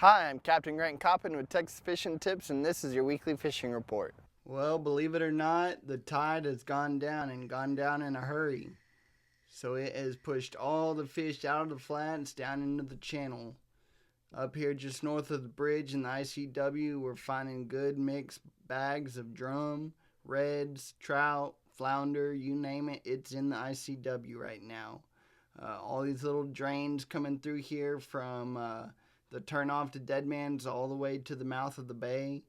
Hi, I'm Captain Coppin with Texas Fishing Tips, and this is your weekly fishing report. Well, believe it or not, the tide has gone down and gone down in a hurry. So it has pushed all the fish out of the flats down into the channel. Up here just north of the bridge in the ICW, we're finding good mixed bags of drum, reds, trout, flounder, you name it, it's in the ICW right now. All these little drains coming through here from the turnoff to Deadman's all the way to the mouth of the bay.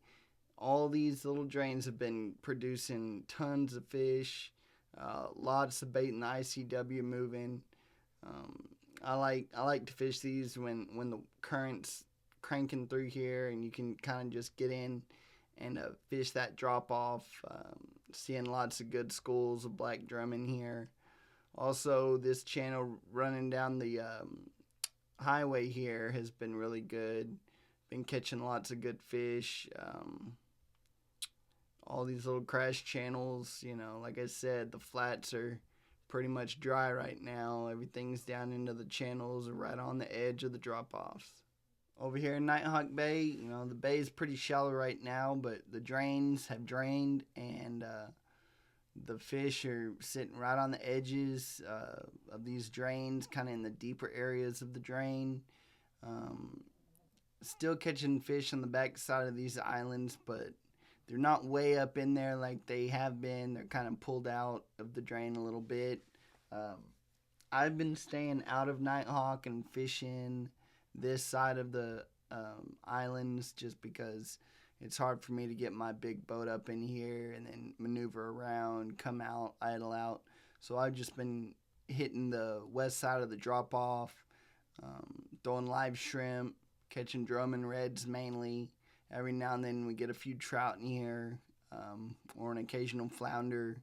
All these little drains have been producing tons of fish, lots of bait in the ICW moving. I like to fish these when the current's cranking through here and you can kind of just get in and fish that drop off. Seeing lots of good schools of black drum in here. Also, this channel running down the highway here has been really good. Been catching lots of good fish. All these little crash channels, like I said, the flats are pretty much dry right now. Everything's down into the channels right on the edge of the drop-offs. Over here in Nighthawk Bay, the bay is pretty shallow right now, but the drains have drained and the fish are sitting right on the edges of these drains, kind of in the deeper areas of the drain. Still catching fish on the back side of these islands, but they're not way up in there like they have been. They're kind of pulled out of the drain a little bit. I've been staying out of Nighthawk and fishing this side of the islands just because it's hard for me to get my big boat up in here and then maneuver around, come out, idle out. So I've just been hitting the west side of the drop-off, throwing live shrimp, catching drum and reds mainly. Every now and then we get a few trout in here, or an occasional flounder.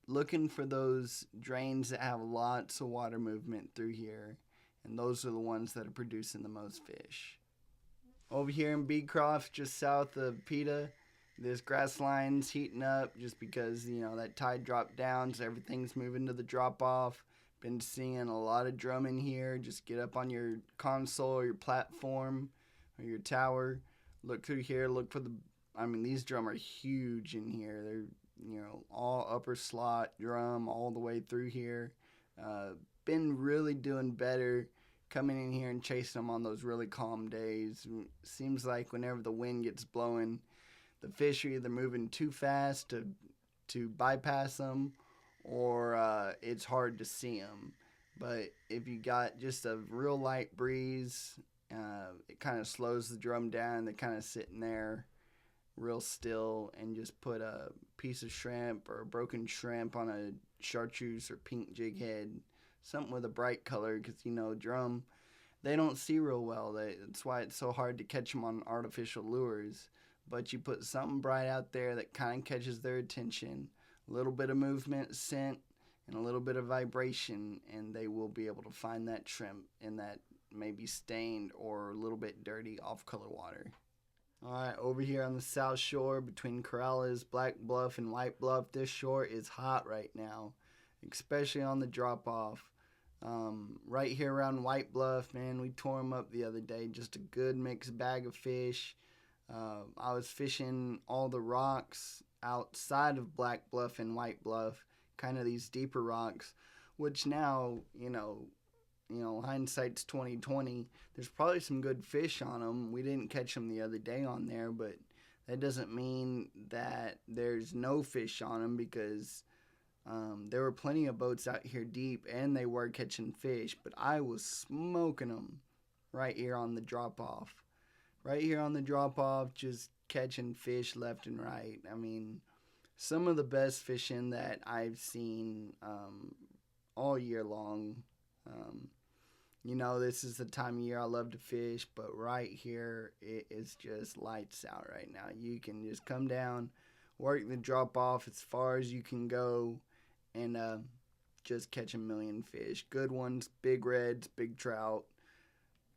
Looking for those drains that have lots of water movement through here, and those are the ones that are producing the most fish. Over here in Beecroft, just south of PETA, this grass line's heating up just because, that tide dropped down, so everything's moving to the drop-off. Been seeing a lot of drum in here. Just get up on your console or your platform or your tower. Look through here, look for these drum are huge in here. They're, all upper slot drum all the way through here. Been really doing better coming in here and chasing them on those really calm days. Seems like whenever the wind gets blowing, the fish are either moving too fast to bypass them, or it's hard to see them. But if you got just a real light breeze, it kind of slows the drum down. They're kind of sitting there real still, and just put a piece of shrimp or a broken shrimp on a chartreuse or pink jig head, something with a bright color, because drum, they don't see real well. That's why it's so hard to catch them on artificial lures. But you put something bright out there that kind of catches their attention, a little bit of movement, scent, and a little bit of vibration, and they will be able to find that shrimp in that maybe stained or a little bit dirty off-color water. Alright, over here on the south shore between Corrales, Black Bluff, and White Bluff, this shore is hot right now, especially on the drop-off. Right here around White Bluff, man, we tore them up the other day. Just a good mixed bag of fish. I was fishing all the rocks outside of Black Bluff and White Bluff, kind of these deeper rocks, which now, hindsight's 2020. There's probably some good fish on them. We didn't catch them the other day on there, but that doesn't mean that there's no fish on them, because there were plenty of boats out here deep, and they were catching fish, but I was smoking them right here on the drop-off. Right here on the drop-off, just catching fish left and right. Some of the best fishing that I've seen all year long. This is the time of year I love to fish, but right here, it is just lights out right now. You can just come down, work the drop-off as far as you can go, and just catch a million fish. Good ones, big reds, big trout,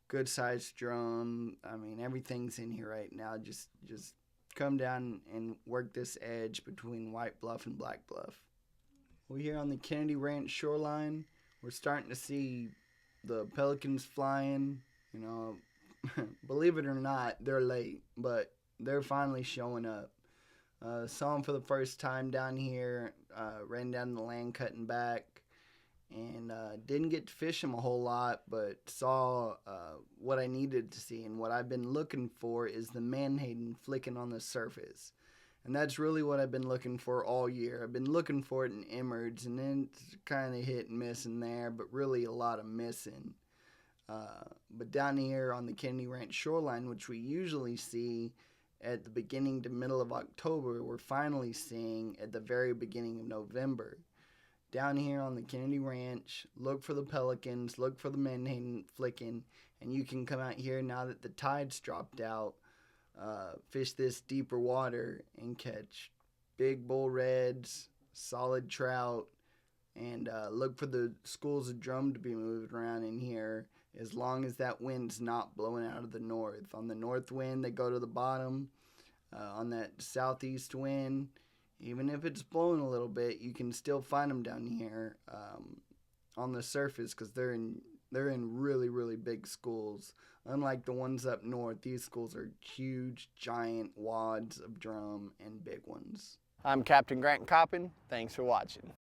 good sized drum. Everything's in here right now. Just come down and work this edge between White Bluff and Black Bluff. We're here on the Kennedy Ranch shoreline. We're starting to see the pelicans flying. believe it or not, they're late, but they're finally showing up. Saw them for the first time down here, ran down the land cutting back, and didn't get to fish them a whole lot, but saw what I needed to see. And what I've been looking for is the menhaden flicking on the surface. And that's really what I've been looking for all year. I've been looking for it in emerge, and then it's kind of hit and miss in there, but really a lot of missing. But down here on the Kennedy Ranch shoreline, which we usually see at the beginning to middle of October, we're finally seeing at the very beginning of November. Down here on the Kennedy Ranch, look for the pelicans, look for the menhaden flicking, and you can come out here now that the tide's dropped out, fish this deeper water and catch big bull reds, solid trout, and look for the schools of drum to be moving around in here as long as that wind's not blowing out of the north. On the north wind, they go to the bottom. On that southeast wind, even if it's blowing a little bit, you can still find them down here on the surface because they're in really, really big schools. Unlike the ones up north, these schools are huge, giant wads of drum and big ones. I'm Captain Grant Coppin. Thanks for watching.